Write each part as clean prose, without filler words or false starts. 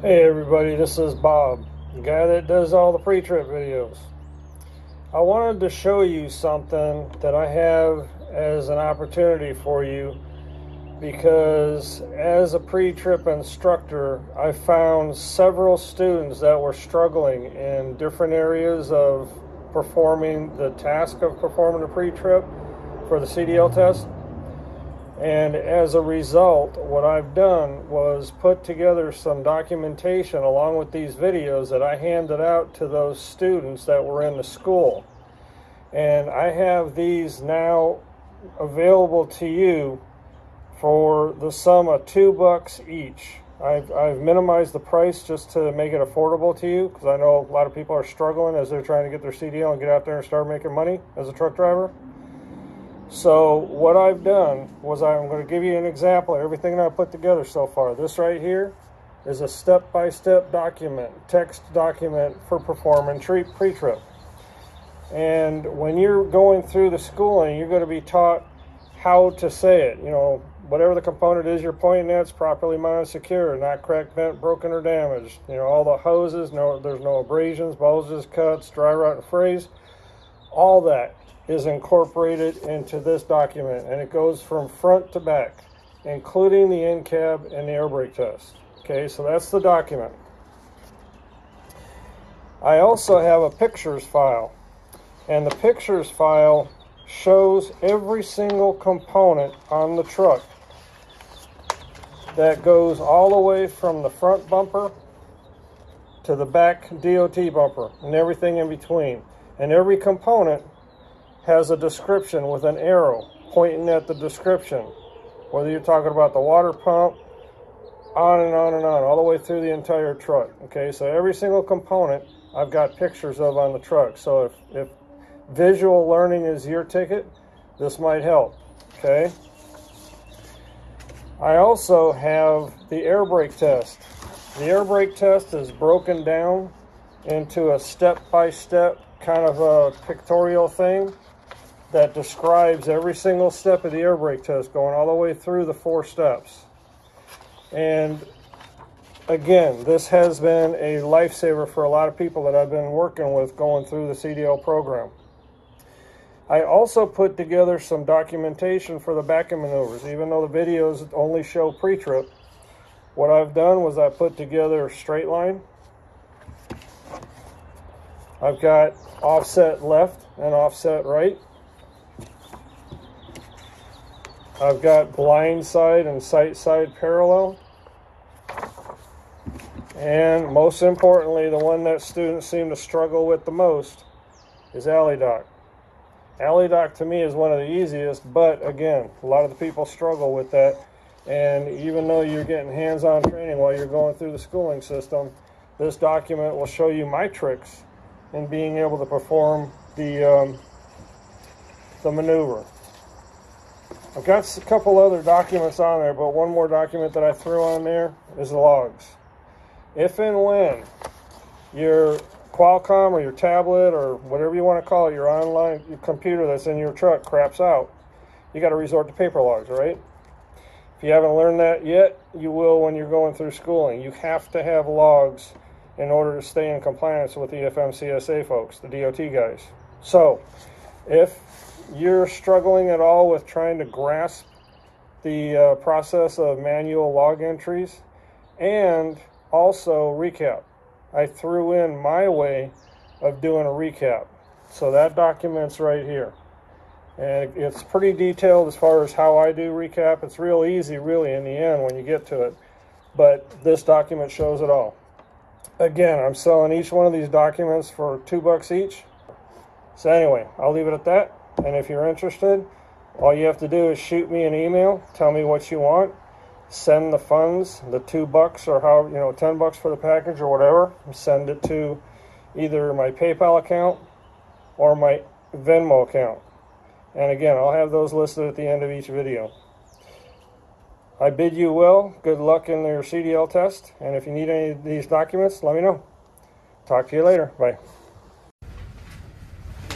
Hey everybody, this is Bob, the guy that does all the pre-trip videos. I wanted to show you something that I have as an opportunity for you because as a pre-trip instructor, I found several students that were struggling in different areas of performing the task of performing a pre-trip for the CDL test. And as a result, what I've done was put together some documentation along with these videos that I handed out to those students that were in the school. And I have these now available to you for the sum of $2 each. I've minimized the price just to make it affordable to you because I know a lot of people are struggling as they're trying to get their CDL and get out there and start making money as a truck driver. So what I've done was I'm going to give you an example of everything that I put together so far. This right here is a step-by-step document, text document for performing pre-trip. And when you're going through the schooling, you're going to be taught how to say it. You know, whatever the component is you're pointing at, it's properly mounted, secure, not cracked, bent, broken, or damaged. You know, all the hoses, there's no abrasions, bulges, cuts, dry rot, and frays. All that is incorporated into this document, and it goes from front to back, including the in-cab and the air brake test. Okay, so that's the document. I also have a pictures file, and the pictures file shows every single component on the truck that goes all the way from the front bumper to the back DOT bumper and everything in between. And every component has a description with an arrow pointing at the description, whether you're talking about the water pump, on and on and on, all the way through the entire truck. Okay, so every single component I've got pictures of on the truck. So if visual learning is your ticket, this might help. Okay, I also have the air brake test. The air brake test is broken down into a step-by-step kind of a pictorial thing that describes every single step of the air brake test, going all the way through the 4 steps. And again, this has been a lifesaver for a lot of people that I've been working with going through the CDL program. I also put together some documentation for the backing maneuvers. Even though the videos only show pre-trip, what I've done was I put together a straight line. I've got offset left and offset right. I've got blind side and sight side parallel. And most importantly, the one that students seem to struggle with the most is alley dock. Alley dock to me is one of the easiest, but again, a lot of the people struggle with that. And even though you're getting hands-on training while you're going through the schooling system, this document will show you my tricks in being able to perform the maneuver. I've got a couple other documents on there, but one more document that I threw on there is the logs. If and when your Qualcomm or your tablet or whatever you want to call it, your online computer that's in your truck craps out, you got to resort to paper logs, right? If you haven't learned that yet, you will when you're going through schooling. You have to have logs in order to stay in compliance with the FMCSA folks, the DOT guys. So, if you're struggling at all with trying to grasp the process of manual log entries and also recap, I threw in my way of doing a recap. So that document's right here. And it's pretty detailed as far as how I do recap. It's real easy, really, in the end when you get to it. But this document shows it all. Again, I'm selling each one of these documents for $2 each. So anyway, I'll leave it at that. And if you're interested, all you have to do is shoot me an email, tell me what you want, send the funds, the $2 or how, you know, $10 for the package or whatever, send it to either my PayPal account or my Venmo account. And again, I'll have those listed at the end of each video. I bid you well, good luck in your CDL test, and if you need any of these documents, let me know. Talk to you later. Bye.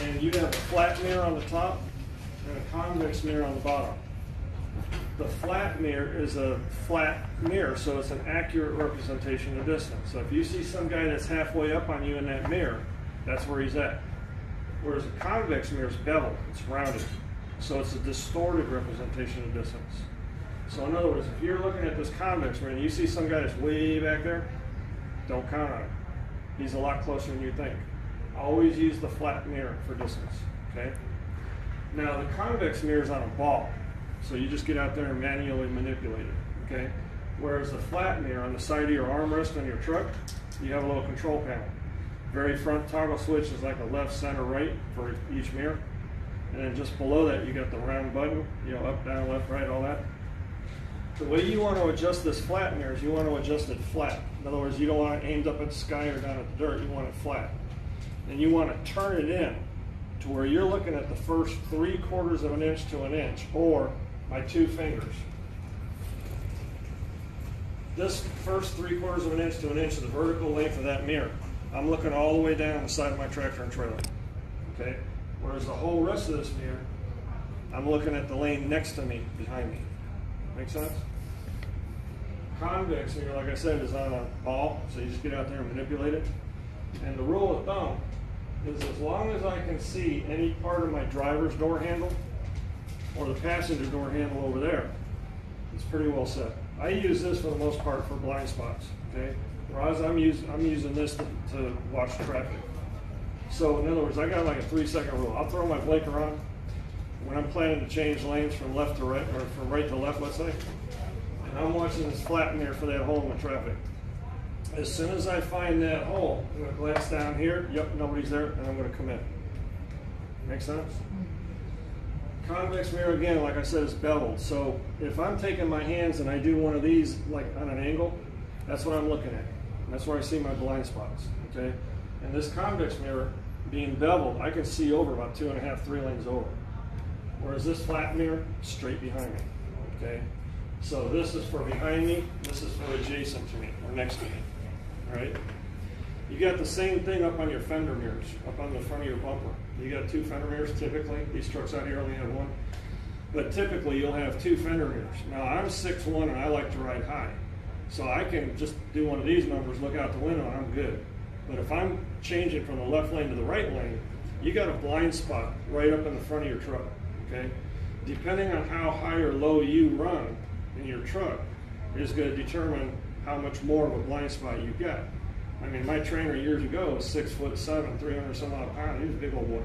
And you have a flat mirror on the top and a convex mirror on the bottom. the flat mirror is a flat mirror, so it's an accurate representation of distance. So if you see some guy that's halfway up on you in that mirror, that's where he's at. Whereas a convex mirror is beveled, it's rounded. So it's a distorted representation of distance. So in other words, if you're looking at this convex mirror and you see some guy that's way back there, don't count on him. He's a lot closer than you think. Always use the flat mirror for distance, okay? Now the convex mirror is on a ball, so you just get out there and manually manipulate it, okay? Whereas the flat mirror on the side of your armrest on your truck, you have a little control panel. Very front toggle switch is like a left, center, right for each mirror. And then just below that, you got the round button, you know, up, down, left, right, all that. The way you want to adjust this flat mirror is you want to adjust it flat. In other words, you don't want it aimed up at the sky or down at the dirt, you want it flat. And you want to turn it in to where you're looking at the first 3/4 of an inch to an inch, or my 2 fingers. This first 3/4 of an inch to an inch is the vertical length of that mirror. I'm looking all the way down the side of my tractor and trailer, okay? Whereas the whole rest of this mirror, I'm looking at the lane next to me, behind me. Make sense? Convex mirror, like I said, is on a ball, so you just get out there and manipulate it. And the rule of thumb is as long as I can see any part of my driver's door handle or the passenger door handle over there, it's pretty well set. I use this for the most part for blind spots, okay? Whereas I'm using this to watch traffic. So in other words, I got like a 3-second rule. I'll throw my blinker on when I'm planning to change lanes from left to right, or from right to left, let's say, and I'm watching this flat mirror for that hole in the traffic. As soon as I find that hole, I'm going to glance down here, yep, nobody's there, and I'm going to come in. Make sense? Convex mirror, again, like I said, is beveled. So if I'm taking my hands and I do one of these, like on an angle, that's what I'm looking at. And that's where I see my blind spots, okay? And this convex mirror, being beveled, I can see over about 2.5, 3 lanes over. Whereas this flat mirror, straight behind me, okay? So this is for behind me, this is for adjacent to me, or next to me, all right? You got the same thing up on your fender mirrors, up on the front of your bumper. You got 2 fender mirrors typically. These trucks out here only have 1. But typically you'll have 2 fender mirrors. Now I'm 6'1" and I like to ride high. So I can just do one of these numbers, look out the window, and I'm good. But if I'm changing from the left lane to the right lane, you got a blind spot right up in the front of your truck, okay? Depending on how high or low you run in your truck is going to determine how much more of a blind spot you got. I mean, my trainer years ago was 6'7", 300 some odd pounds. He was a big old boy.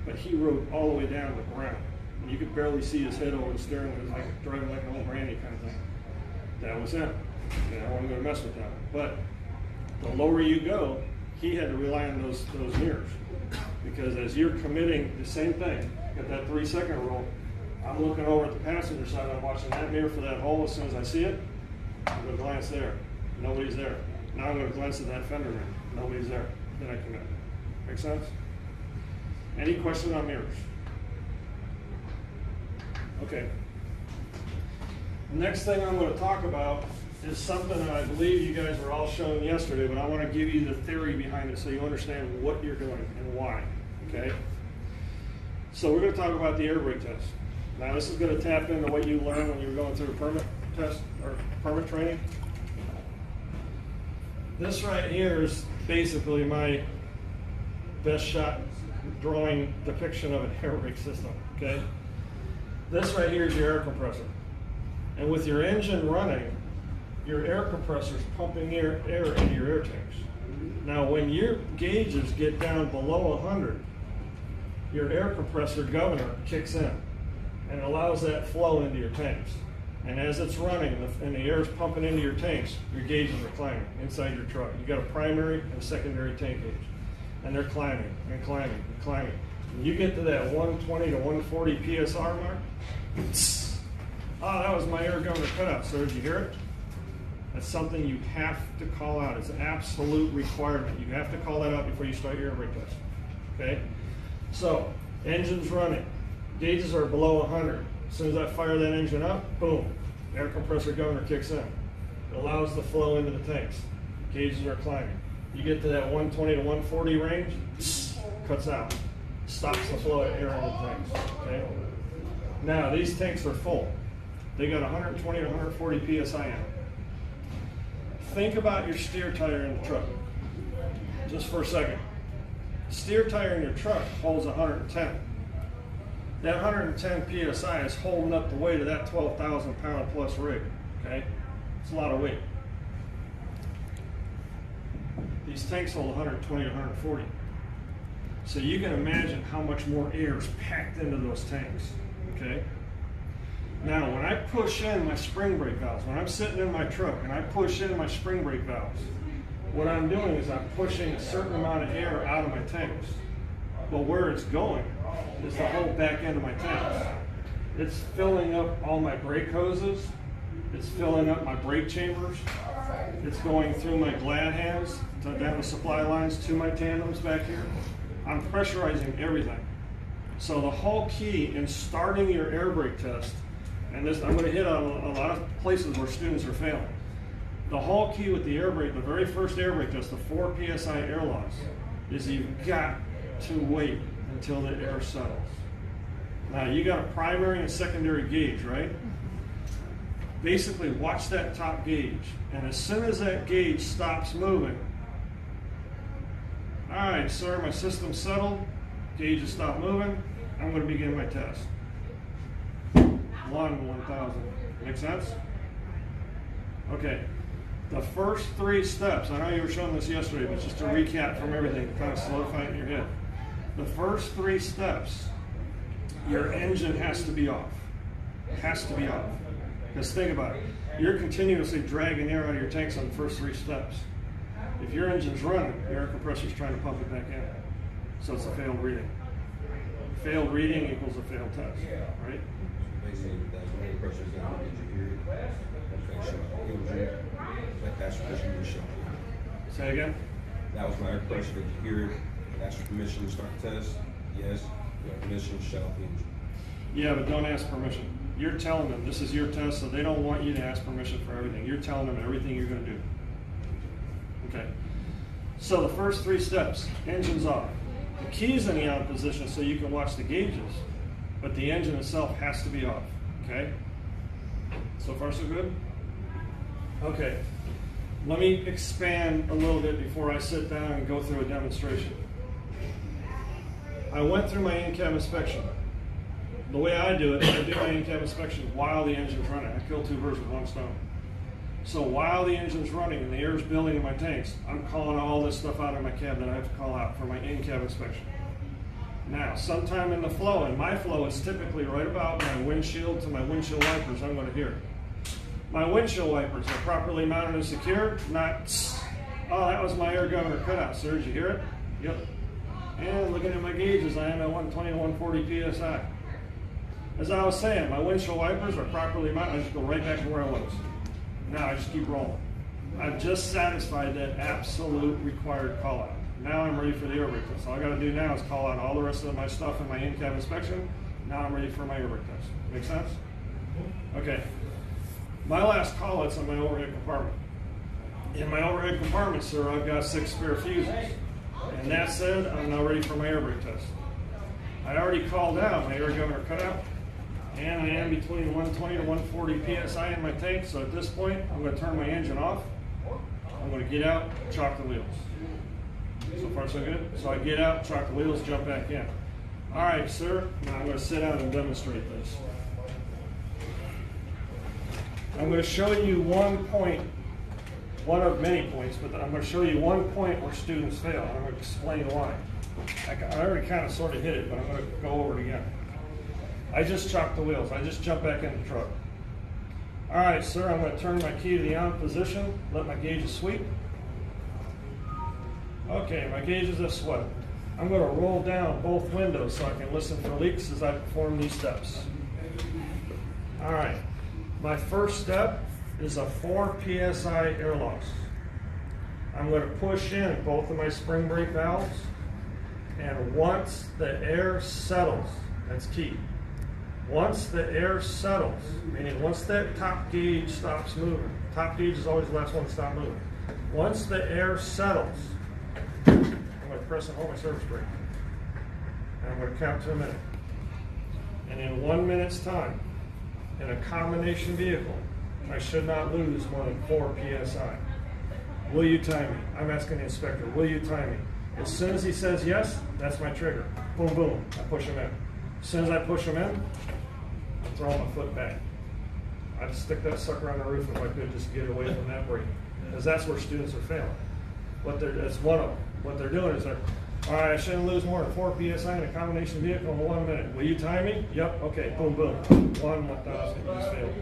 But he rode all the way down to the ground. And you could barely see his head over the steering wheel. It was like driving like an old granny kind of thing. That was him. And I wasn't going to mess with that. But the lower you go, he had to rely on those mirrors. Because as you're committing the same thing, got that 3-second rule, I'm looking over at the passenger side, I'm watching that mirror for that hole. As soon as I see it, I'm going to glance there. Nobody's there. Now I'm going to glance at that fender mirror. Nobody's there. Then I commit. Make sense? Any questions on mirrors? Okay. The next thing I'm going to talk about is something that I believe you guys were all shown yesterday, but I want to give you the theory behind it so you understand what you're doing and why. Okay? So we're going to talk about the air brake test. Now this is going to tap into what you learned when you were going through a permit test or permit training. This right here is basically my best shot drawing depiction of an air brake system, okay? This right here is your air compressor. And with your engine running, your air compressor is pumping air into your air tanks. Now when your gauges get down below 100, your air compressor governor kicks in and allows that flow into your tanks. And as it's running and the air is pumping into your tanks, your gauges are climbing inside your truck. You got a primary and a secondary tank gauge. And they're climbing and climbing and climbing. When you get to that 120 to 140 PSR mark, that was my air governor cutout. So did you hear it? That's something you have to call out. It's an absolute requirement. You have to call that out before you start your air brake test. Okay? So, engine's running. Gauges are below 100. As soon as I fire that engine up, boom, air compressor governor kicks in. It allows the flow into the tanks. Gauges are climbing. You get to that 120 to 140 range, cuts out. Stops the flow of air into the tanks. Okay? Now, these tanks are full. They got 120 to 140 PSI in it. Think about your steer tire in the truck, just for a second. Steer tire in your truck holds 110. That 110 PSI is holding up the weight of that 12,000 pound plus rig, okay? It's a lot of weight. These tanks hold 120 to 140. So you can imagine how much more air is packed into those tanks, okay? Now, when I push in my spring brake valves, when I'm sitting in my truck and I push in my spring brake valves, what I'm doing is I'm pushing a certain amount of air out of my tanks. But where it's going is the whole back end of my tanks. It's filling up all my brake hoses. It's filling up my brake chambers. It's going through my glad hands down the supply lines to my tandems back here. I'm pressurizing everything. So the whole key in starting your air brake test, and this I'm going to hit on a lot of places where students are failing. The whole key with the air brake, the very first air brake test, the 4 PSI air loss, is you've got to wait until the air settles. Now you got a primary and secondary gauge, right? Basically watch that top gauge, and as soon as that gauge stops moving, all right, sir, my system's settled, gauge has stopped moving, I'm going to begin my test. 1,000. Make sense? Okay. The first 3 steps, I know you were showing this yesterday, but just to recap from everything, to kind of solidify it in your head. The first 3 steps, your engine has to be off. It has to be off. Because think about it, you're continuously dragging air out of your tanks on the first 3 steps. If your engine's running, the air compressor's trying to pump it back in. So it's a failed reading. Failed reading equals a failed test, right? Basically, that's when the pressure's down, did you hear it? That's permission to shut it. Say again? That was my air pressure. Did you hear it? That's your permission to start the test? Yes. You have permission to shut off the engine. Yeah, but don't ask permission. You're telling them this is your test, so they don't want you to ask permission for everything. You're telling them everything you're going to do. Okay. So the first 3 steps, engine's off. The key's in the on position so you can watch the gauges, but the engine itself has to be off. Okay? So far so good? Okay. Let me expand a little bit before I sit down and go through a demonstration. I went through my in-cab inspection. The way I do it, I do my in-cab inspection while the engine's running. I kill 2 birds with 1 stone. So while the engine's running and the air is building in my tanks, I'm calling all this stuff out of my cab that I have to call out for my in-cab inspection. Now, sometime in the flow, and my flow is typically right about my windshield to my windshield wipers, I'm going to hear it. My windshield wipers are properly mounted and secured, not, oh, that was my air governor cutout, sir. Did you hear it? Yep. And looking at my gauges, I am at 120 to 140 PSI. As I was saying, my windshield wipers are properly mounted. I just go right back to where I was. Now I just keep rolling. I've just satisfied that absolute required call out. Now I'm ready for the air brake test. All I got to do now is call out all the rest of my stuff in my in-cab inspection. Now I'm ready for my air brake test. Make sense? Okay. My last call out's on my overhead compartment. In my overhead compartment, sir, I've got 6 spare fuses. And that said, I'm now ready for my air brake test. I already called out my air governor cutout, and I am between 120 to 140 PSI in my tank, so at this point, I'm going to turn my engine off. I'm going to get out, chalk the wheels. So far, so good? So I get out, chalk the wheels, jump back in. All right, sir, now I'm going to sit down and demonstrate this. I'm going to show you one point, one of many points, but I'm going to show you one point where students fail. I'm going to explain why. I already kind of sort of hit it, but I'm going to go over it again. I just chalked the wheels. I just jumped back in the truck. All right, sir, I'm going to turn my key to the on position, let my gauges sweep. Okay, my gauges have swept. I'm going to roll down both windows so I can listen for leaks as I perform these steps. All right, my first step is a 4 PSI air loss. I'm going to push in both of my spring brake valves, and once the air settles, that's key. Once the air settles, meaning once that top gauge stops moving, top gauge is always the last one to stop moving. Once the air settles, I'm going to press and hold my service brake. And I'm going to count to a minute. And in 1 minute's time, in a combination vehicle, I should not lose more than 4 psi. Will you time me? I'm asking the inspector, will you time me? As soon as he says yes, that's my trigger. Boom, boom, I push him in. As soon as I push him in, I'm throwing my foot back. I'd stick that sucker on the roof if I could, just get away from that brake. Because that's where students are failing. That's one of them. What they're doing is all right, I shouldn't lose more than 4 psi in a combination vehicle in 1 minute. Will you time me? Yep, okay, boom, boom. 1,000, you just failed.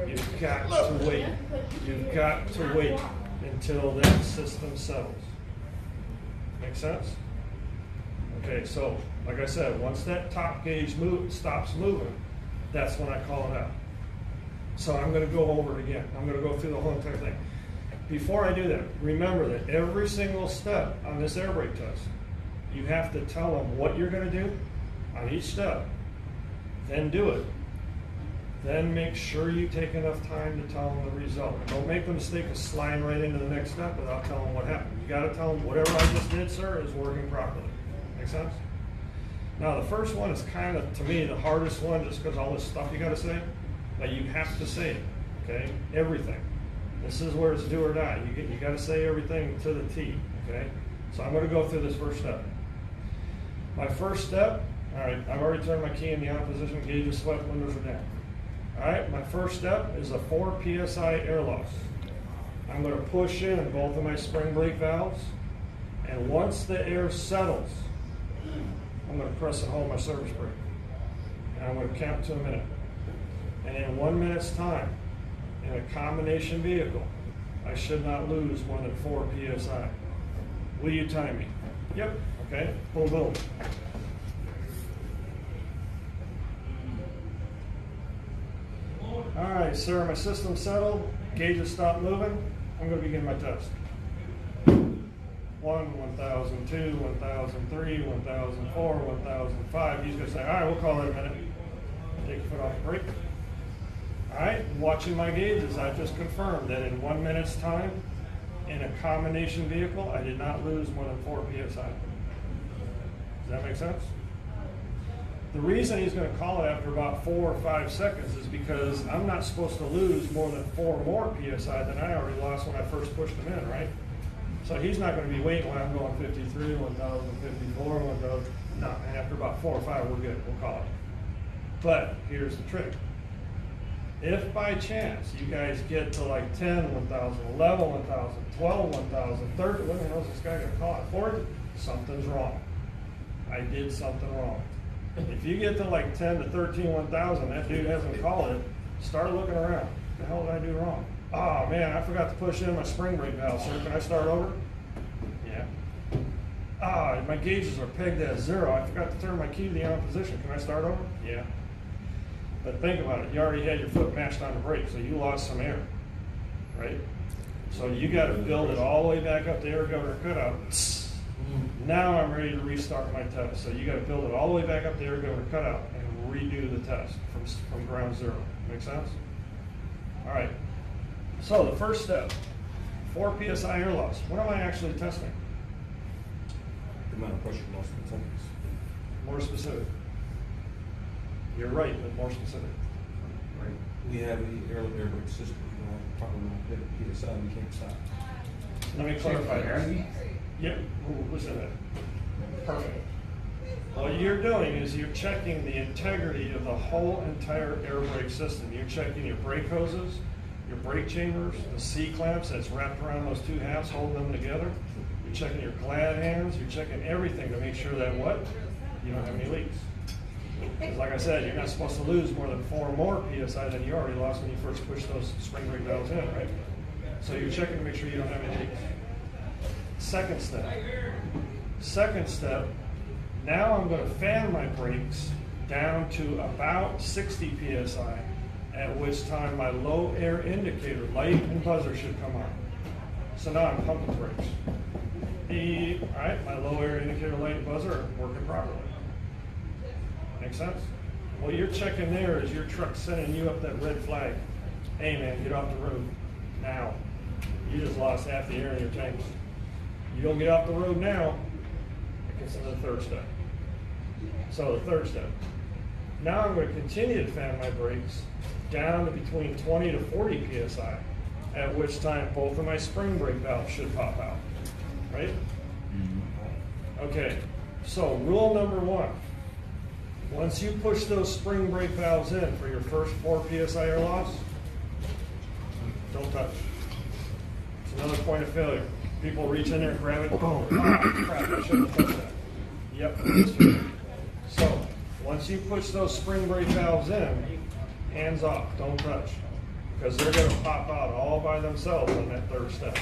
You've got to wait. You've got to wait until that system settles. Make sense? Okay, so like I said, once that top gauge stops moving, that's when I call it out. So I'm going to go over it again. I'm going to go through the whole entire thing. Before I do that, remember that every single step on this air brake test, you have to tell them what you're going to do on each step, then do it. Then make sure you take enough time to tell them the result. Don't make the mistake of sliding right into the next step without telling them what happened. You got to tell them whatever I just did, sir, is working properly. Make sense? Now the first one is kind of, to me, the hardest one, just because all this stuff you got to say, but you have to say it. Okay, everything. This is where it's do or die. You got to say everything to the T. Okay, so I'm going to go through this first step. My first step. All right, I've already turned my key in the on position. Gauge is swept. Windows are down. All right, my first step is a 4 psi air loss. I'm going to push in both of my spring brake valves, and once the air settles, I'm going to press and hold my service brake. And I'm going to count to a minute. And in 1 minute's time, in a combination vehicle, I should not lose more than 4 psi. Will you time me? Yep. Okay. Boom, boom. All right, sir, my system's settled. Gauges stopped moving. I'm going to begin my test. 1, 1,002, 1,003, 1,004, 1,005. He's going to say, all right, we'll call it a minute. Take your foot off the brake. All right, watching my gauges, I've just confirmed that in 1 minute's time, in a combination vehicle, I did not lose more than 4 psi. Does that make sense? The reason he's going to call it after about 4 or 5 seconds is because I'm not supposed to lose more than 4 more psi than I already lost when I first pushed them in, right? So he's not going to be waiting when I'm going 53, 1,054, 1,000. No, and after about 4 or 5, we're good. We'll call it. But here's the trick. If by chance you guys get to like 10, 1,000, 11, 1,000, 12, 1,000, 30, what the hell is this guy going to call it? 40? Something's wrong. I did something wrong. If you get to like 10 to 13, 1,000, that dude hasn't called it, start looking around. What the hell did I do wrong? Oh man, I forgot to push in my spring brake valve, sir. Can I start over? Yeah. Ah, my gauges are pegged at 0. I forgot to turn my key to the on position. Can I start over? Yeah. But think about it. You already had your foot mashed on the brake, so you lost some air, right? So you got to build it all the way back up to air governor cutout. Now I'm ready to restart my test. So you got to build it all the way back up to air governor cutout and redo the test from ground zero. Make sense? All right. So the first step, 4 psi air loss. What am I actually testing? The amount of pressure loss in the tanks. More specific. You're right, but more specific. Right. We have the air brake system. Talking about PSI, we can't stop. Let me clarify that. Yep. Ooh, listen to that. Perfect. What you're doing is you're checking the integrity of the whole entire air brake system. You're checking your brake hoses, your brake chambers, the C-clamps that's wrapped around those two halves holding them together. You're checking your glad hands. You're checking everything to make sure that what? You don't have any leaks. Because like I said, you're not supposed to lose more than 4 more PSI than you already lost when you first pushed those spring brake valves in, right? So you're checking to make sure you don't have any leaks. Second step, now I'm going to fan my brakes down to about 60 PSI, at which time my low air indicator light and buzzer should come on. So now I'm pumping brakes. Beep. All right, my low air indicator light and buzzer are working properly. Make sense? What you're checking there is your truck sending you up that red flag. Hey man, get off the road now. You just lost half the air in your tanks. You don't get off the road now, it gets into the third step. So the third step, Now I'm going to continue to fan my brakes down to between 20 to 40 psi, at which time both of my spring brake valves should pop out, right? Okay, so rule number 1. Once you push those spring brake valves in for your first 4 psi air loss, don't touch. It's another point of failure. People reach in there and grab it, boom, crap, I shouldn't have touched that. Yep, that's true. So, once you push those spring brake valves in, hands off, don't touch. Because they're going to pop out all by themselves on that third step.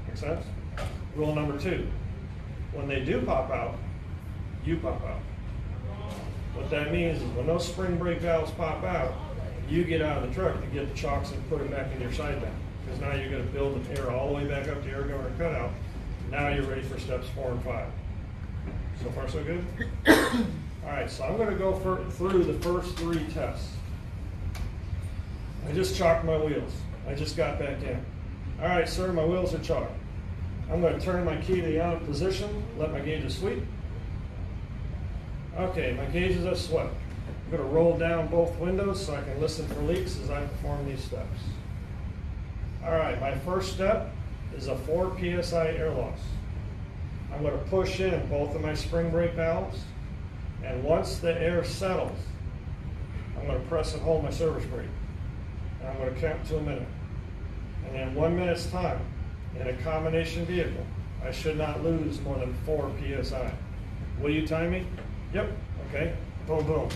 Make sense? Rule number 2. When they do pop out, you pop out. What that means is when those spring brake valves pop out, you get out of the truck to get the chocks and put it back in your side down. Because now you're going to build the air all the way back up to air governor cutout. Now you're ready for steps 4 and 5. So far so good? All right, so I'm going to go through the first 3 tests. I just chalked my wheels. I just got back in. All right, sir, my wheels are chalked. I'm going to turn my key to the on position, let my gauges sweep. Okay, my gauges are swept. I'm going to roll down both windows so I can listen for leaks as I perform these steps. All right, my first step is a 4 psi air loss. I'm going to push in both of my spring brake valves, and once the air settles, I'm going to press and hold my service brake. And I'm going to count to a minute. And in 1 minute's time, in a combination vehicle, I should not lose more than 4 psi. Will you time me? Yep. Okay. Boom, boom.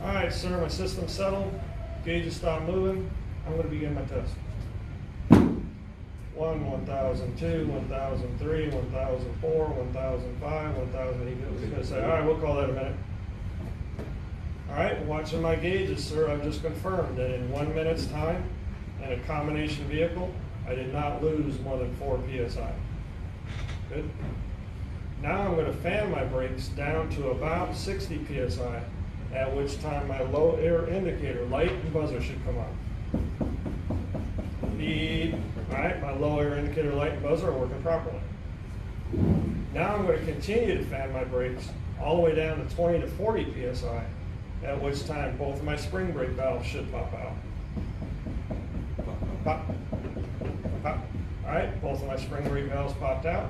All right, sir, my system's settled. Gauges stop moving. I'm going to begin my test. 1, 1002, 1003, 1004, 1005, 1000. He's going to say, all right, we'll call that a minute. All right, watching my gauges, sir, I've just confirmed that in 1 minute's time, in a combination vehicle, I did not lose more than 4 psi. Good. Now I'm going to fan my brakes down to about 60 psi, at which time my low air indicator, light and buzzer should come on. Beep. All right, my low air indicator, light and buzzer are working properly. Now I'm going to continue to fan my brakes all the way down to 20 to 40 psi, at which time both of my spring brake valves should pop out. Pop. Pop. All right, both of my spring brake valves popped out.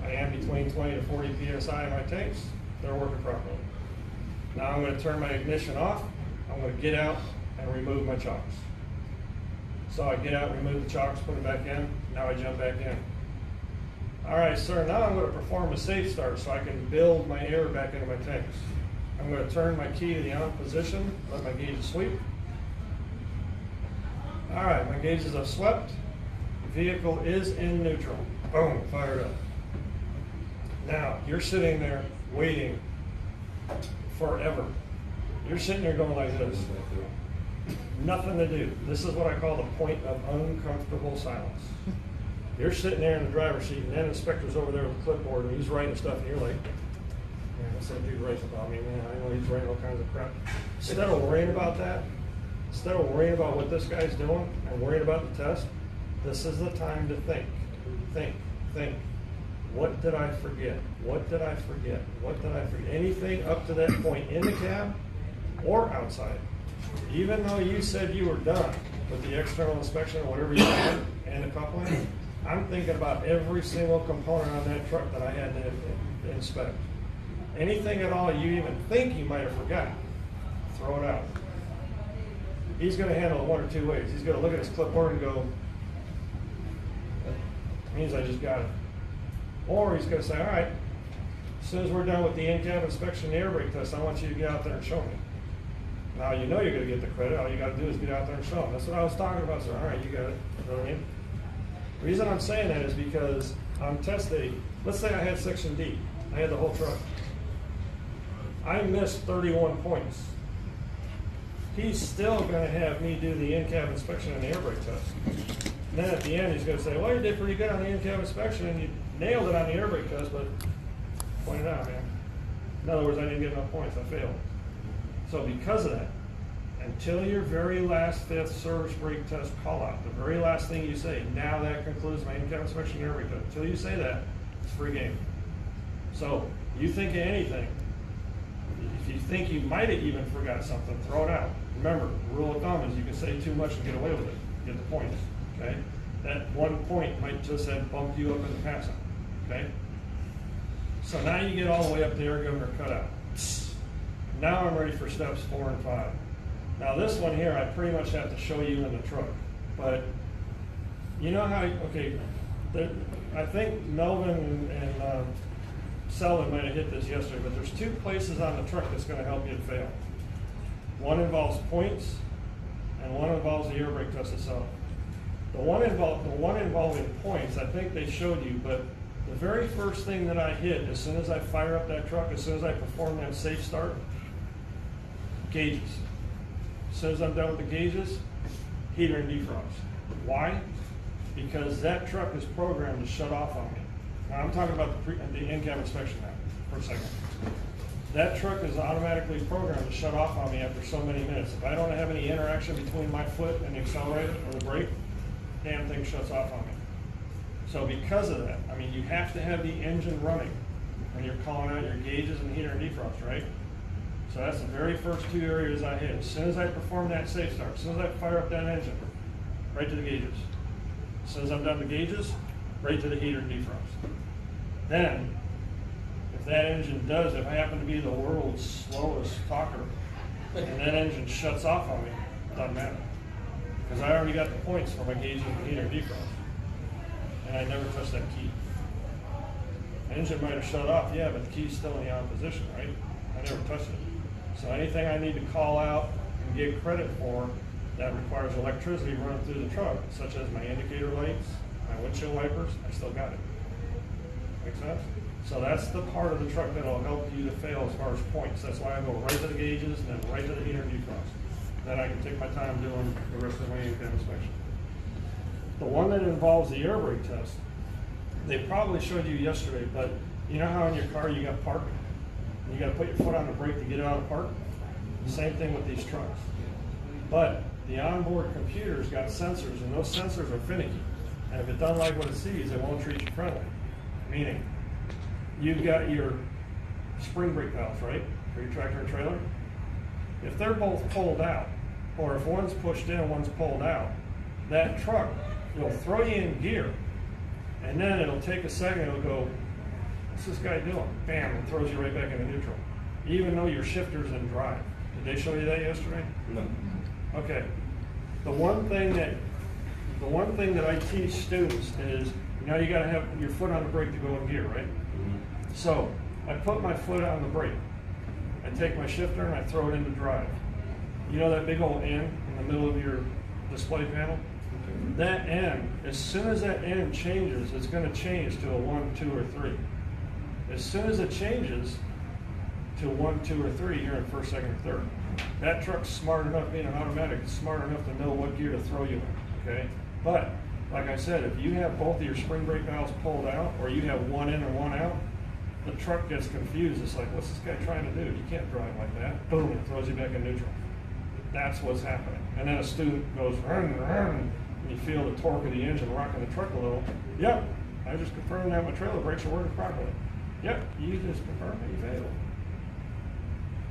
I am between 20 to 40 psi in my tanks. They're working properly. Now I'm going to turn my ignition off. I'm going to get out and remove my chocks. So I get out, remove the chocks, put it back in. Now I jump back in. All right, sir, now I'm going to perform a safe start so I can build my air back into my tanks. I'm going to turn my key to the on position, let my gauges sweep. All right, my gauges have swept. Vehicle is in neutral. Boom, fired up. Now, you're sitting there waiting forever. You're sitting there going like this. Nothing to do. This is what I call the point of uncomfortable silence. You're sitting there in the driver's seat, and that inspector's over there with the clipboard, and he's writing stuff, and you're like, man, what's that dude writing about me? Man, I know he's writing all kinds of crap. Instead of worrying about that, instead of worrying about what this guy's doing and worrying about the test, this is the time to think. Think. What did I forget? What did I forget? What did I forget? Anything up to that point in the cab or outside. Even though you said you were done with the external inspection or whatever you had and the coupling, I'm thinking about every single component on that truck that I had to inspect. Anything at all you even think you might have forgotten, throw it out. He's going to handle it 1 or 2 ways. He's going to look at his clipboard and go, that means I just got it. Or he's going to say, all right, as soon as we're done with the in-cab inspection and the air brake test, I want you to get out there and show me. Now you know you're going to get the credit. All you got to do is get out there and show them. That's what I was talking about, sir. All right, you got it. You know what I mean? The reason I'm saying that is because on test day, let's say I had section D. I had the whole truck. I missed 31 points. He's still going to have me do the in-cab inspection and the air brake test. And then at the end, he's going to say, well, you did pretty good on the in-cab inspection, and you nailed it on the air brake test, but point it out, man. In other words, I didn't get enough points. I failed. So because of that, until your very last fifth service brake test call out, the very last thing you say, now that concludes my in-cab inspection and brake test. Until you say that, it's free game. So you think of anything. If you think you might have even forgot something, throw it out. Remember, the rule of thumb is you can say too much and get away with it, get the points, okay? That one point might just have bumped you up in the passing, okay? So now you get all the way up to air governor cutout. Now I'm ready for steps 4 and 5. Now this one here, I pretty much have to show you in the truck, but you know how, okay, I think Melvin and Selwyn might have hit this yesterday, but there's 2 places on the truck that's going to help you to fail. One involves points, and one involves the air brake test itself. The one involving points, I think they showed you, but the very first thing that I hit, as soon as I fire up that truck, as soon as I perform that safe start, gauges. As soon as I'm done with the gauges, heater and defrost. Why? Because that truck is programmed to shut off on me. Now I'm talking about the in-cab inspection now, for a second. That truck is automatically programmed to shut off on me after so many minutes. If I don't have any interaction between my foot and the accelerator or the brake, damn thing shuts off on me. So because of that, I mean, you have to have the engine running when you're calling out your gauges and heater and defrost, right? So that's the very first 2 areas I hit. As soon as I perform that safe start, as soon as I fire up that engine, right to the gauges. As soon as I'm done the gauges, right to the heater and defrost. Then, if that engine does, if I happen to be the world's slowest talker, and that engine shuts off on me, it doesn't matter. Because I already got the points for my gauges and heater and defrost. And I never touched that key. The engine might have shut off, yeah, but the key's still in the on position, right? I never touched it. So anything I need to call out and get credit for that requires electricity running through the truck, such as my indicator lights, my windshield wipers, I still got it. Make sense? So that's the part of the truck that will help you to fail as far as points. That's why I go right to the gauges and then right to the heater and defrost. Then I can take my time doing the rest of my in-cab inspection. The one that involves the air brake test, they probably showed you yesterday, but you know how in your car you got park? You got to put your foot on the brake to get it out of park? Same thing with these trucks. But the onboard computer's got sensors, and those sensors are finicky. And if it doesn't like what it sees, it won't treat you friendly. Meaning, you've got your spring brake valves, right, for your tractor and trailer. If they're both pulled out, or if one's pushed in and one's pulled out, that truck will throw you in gear, and then it'll take a second, it'll go, what's this guy doing? Bam, it throws you right back into neutral, even though your shifter's in drive. Did they show you that yesterday? No. Okay. The one thing that I teach students is, you know, you got to have your foot on the brake to go in gear, right? Mm-hmm. So I put my foot on the brake. I take my shifter and I throw it into drive. You know that big old N in the middle of your display panel? That N, as soon as that N changes, it's going to change to a 1, 2, or 3. As soon as it changes to 1, 2, or 3, you're in first, second, or third. That truck's smart enough, being an automatic, it's smart enough to know what gear to throw you in, okay? But, like I said, if you have both of your spring brake valves pulled out, or you have one in and one out, the truck gets confused. It's like, what's this guy trying to do? You can't drive like that. Boom, it throws you back in neutral. That's what's happening. And then a student goes, run, run, and you feel the torque of the engine rocking the truck a little. Yep, I just confirmed that my trailer brakes are working properly. Yep, you just confirmed that you failed.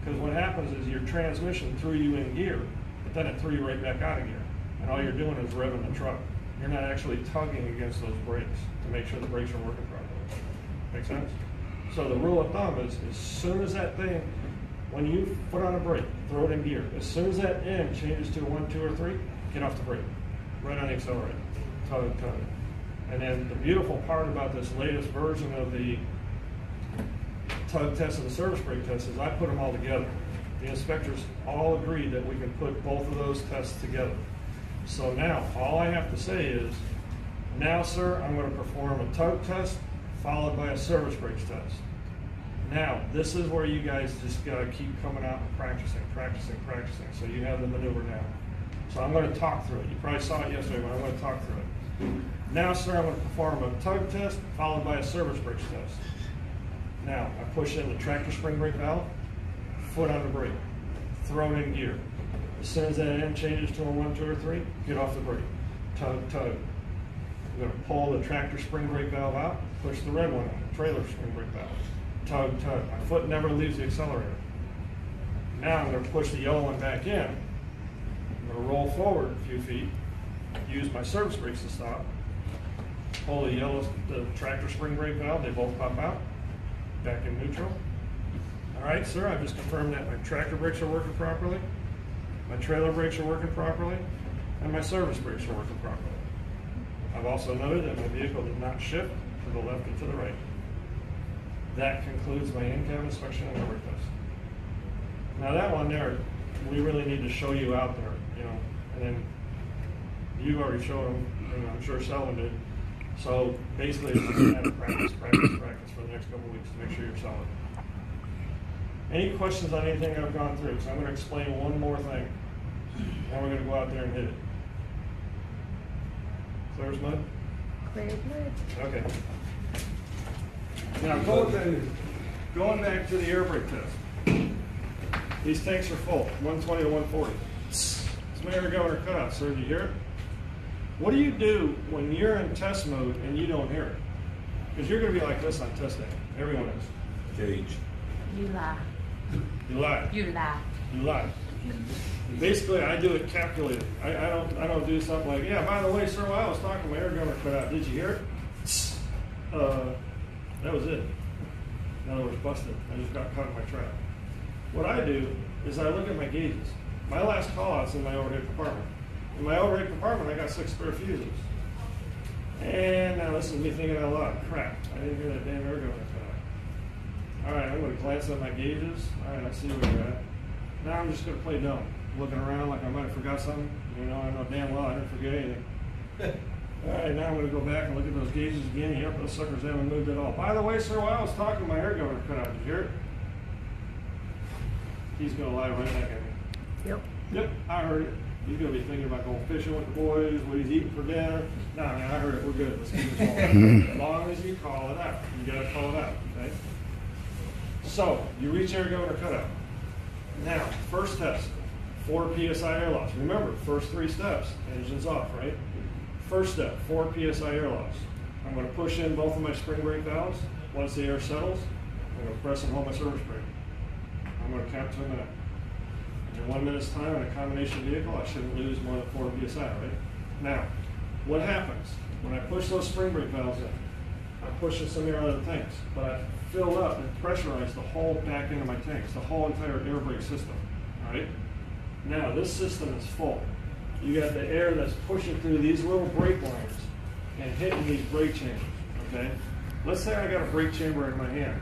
Because what happens is your transmission threw you in gear, but then it threw you right back out of gear. And all you're doing is revving the truck. You're not actually tugging against those brakes to make sure the brakes are working properly. Make sense? So the rule of thumb is, as soon as that thing, when you put on a brake, throw it in gear, as soon as that N changes to a 1, 2, or 3, get off the brake. Right on the accelerator. Tug, tug. And then the beautiful part about this latest version of the tug test and the service brake test is I put them all together. The inspectors all agreed that we can put both of those tests together. So now, all I have to say is, now sir, I'm going to perform a tug test followed by a service brakes test. Now, this is where you guys just got to keep coming out and practicing, practicing, practicing, so you have the maneuver now. So I'm going to talk through it. You probably saw it yesterday, but I'm going to talk through it. Now, sir, I'm going to perform a tug test followed by a service brakes test. Now, I push in the tractor spring brake valve, foot on the brake, throw it in gear. As soon as that end changes to a 1, 2, or 3, get off the brake. Tug, tug. We're going to pull the tractor spring brake valve out, push the red one on, the trailer spring brake valve. Tug, tug. My foot never leaves the accelerator. Now I'm going to push the yellow one back in. I'm going to roll forward a few feet, use my service brakes to stop, pull the tractor spring brake valve, they both pop out, back in neutral. All right, sir, I've just confirmed that my tractor brakes are working properly, my trailer brakes are working properly, and my service brakes are working properly. I've also noted that my vehicle did not shift to the left or to the right. That concludes my in-cab inspection and brake test. Now that one there, we really need to show you out there, and then you already showed them, and I'm sure Selwyn did. So basically, it's just a matter of practice for the next couple of weeks to make sure you're solid. Any questions on anything I've gone through? So I'm going to explain one more thing. Now we're going to go out there and hit it. Clear as mud? Clear as mud. Okay. Now going back to the air brake test. These tanks are full, 120 to 140. It's my air governor cutout, sir. Do you hear it? What do you do when you're in test mode and you don't hear it? Because you're going to be like this on test day. Everyone is. Gauge. You lie. You lie. You lie. You lie. Basically, I do it calculated. I don't do something like, yeah, by the way, sir, while I was talking, my air governor cut out. Did you hear it? That was it. In other words, busted. I just got caught in my trap. What I do is I look at my gauges. My last call out's in my overhead compartment. In my overhead compartment, I got 6 spare fuses. And now this is me thinking out loud. Crap, I didn't hear that damn air governor cut out. All right, I'm going to glance at my gauges. All right, I see where you're at. Now I'm just going to play dumb, looking around like I might have forgot something. I know damn well I didn't forget anything. All right, now I'm going to go back and look at those gauges again. Yep, those suckers haven't moved at all. By the way, sir, while I was talking, my air governor cut out. Did you hear it? He's going to lie right back at me. Yep. Yep, I heard it. He's going to be thinking about going fishing with the boys, what he's eating for dinner. No, man, I heard it. We're good. Let's keep this going. As long as you call it out. You got to call it out, okay? So, you reach air governor cutout. Now, first test, 4 PSI air loss. Remember, first 3 steps, engine's off, right? First step, 4 PSI air loss. I'm going to push in both of my spring brake valves. Once the air settles, I'm going to press and hold my service brake. I'm going to count to a minute. In 1 minute's time in a combination vehicle, I shouldn't lose more than 4 PSI, right? Now, what happens? When I push those spring brake valves in, I'm pushing some air out of the tanks, but I fill up and pressurize the whole back end of my tanks, the whole entire air brake system, all right? Now, this system is full. You got the air that's pushing through these little brake lines and hitting these brake chambers, okay? Let's say I got a brake chamber in my hand,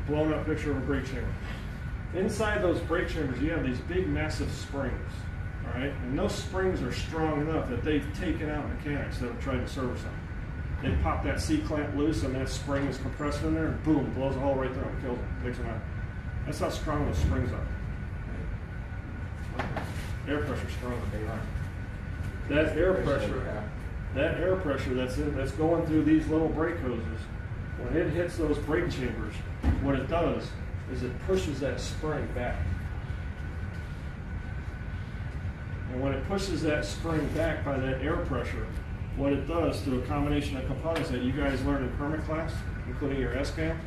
blown up picture of a brake chamber. Inside those brake chambers, you have these big, massive springs, all right? And those springs are strong enough that they've taken out mechanics that have tried to service them. They pop that C-clamp loose, and that spring is compressed in there, and boom, blows a hole right through them, kills them, takes them out. That's how strong those springs are. Air pressure stronger than that. That air pressure that's going through these little brake hoses, when it hits those brake chambers, what it does is it pushes that spring back. And when it pushes that spring back by that air pressure, what it does through a combination of components that you guys learned in permit class, including your S-cam,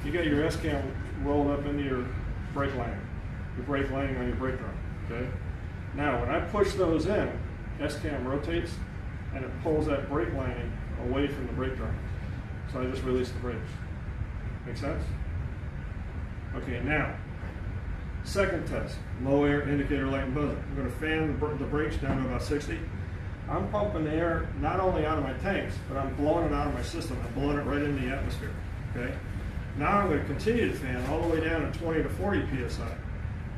you got your S-cam rolled up into your brake lining on your brake drum, okay? Now, when I push those in, S-cam rotates and it pulls that brake lining away from the brake drum. So I just release the brakes. Make sense? Okay, now, second test, low air indicator light and buzzer. I'm going to fan the brakes down to about 60. I'm pumping the air not only out of my tanks, but I'm blowing it out of my system. I'm blowing it right into the atmosphere, okay? Now I'm going to continue to fan all the way down to 20 to 40 PSI,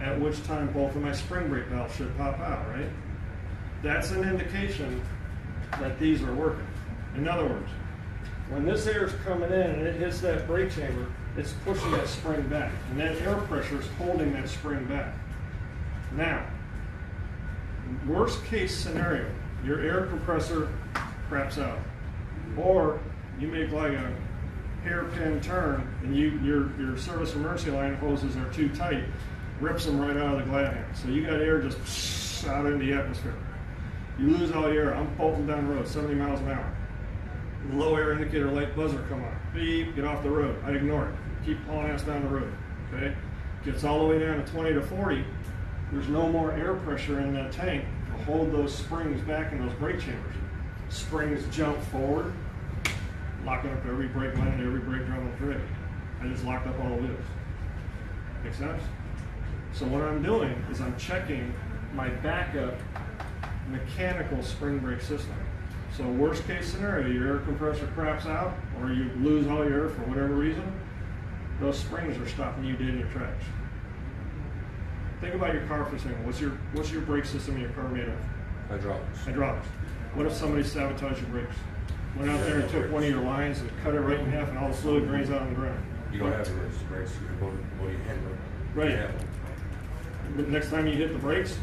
at which time both of my spring brake valves should pop out, right? That's an indication that these are working. In other words, when this air is coming in and it hits that brake chamber, it's pushing that spring back, and that air pressure is holding that spring back. Now, worst case scenario, your air compressor craps out, or you make like a hairpin turn and your service emergency line hoses are too tight rips them right out of the glad hand. So you got air just out into the atmosphere. You lose all your air. I'm bolting down the road, 70 miles an hour. Low air indicator light buzzer come on. Beep, get off the road. I ignore it. Keep hauling ass down the road. Okay? Gets all the way down to 20 to 40. There's no more air pressure in that tank to hold those springs back in those brake chambers. Springs jump forward, locking up every brake line and every brake drum on the rig. I just locked up all the wheels. Make sense? So what I'm doing is I'm checking my backup mechanical spring brake system. So worst case scenario, your air compressor craps out or you lose all your air for whatever reason, those springs are stopping you dead in your tracks. Think about your car for a second. What's your brake system in your car made of? Hydraulics. Hydraulics. What if somebody sabotaged your brakes? Went out there and took one of your lines and cut it right in half and all the fluid drains out on the ground. You don't have emergency brakes. What do you handle? Right. But next time you hit the brakes,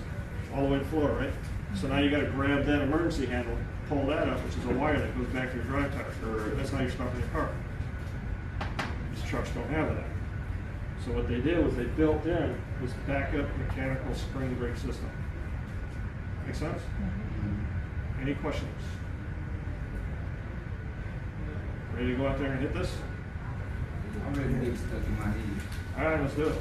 all the way to the floor, right? So now you got to grab that emergency handle, pull that up, which is a wire that goes back to your drive tire. That's how you're stopping your car. These trucks don't have that. So what they did was they built in this backup mechanical spring brake system. Make sense? Mm-hmm. Any questions? Ready to go out there and hit this? I'm ready to get stuck in my head. All right, let's do it.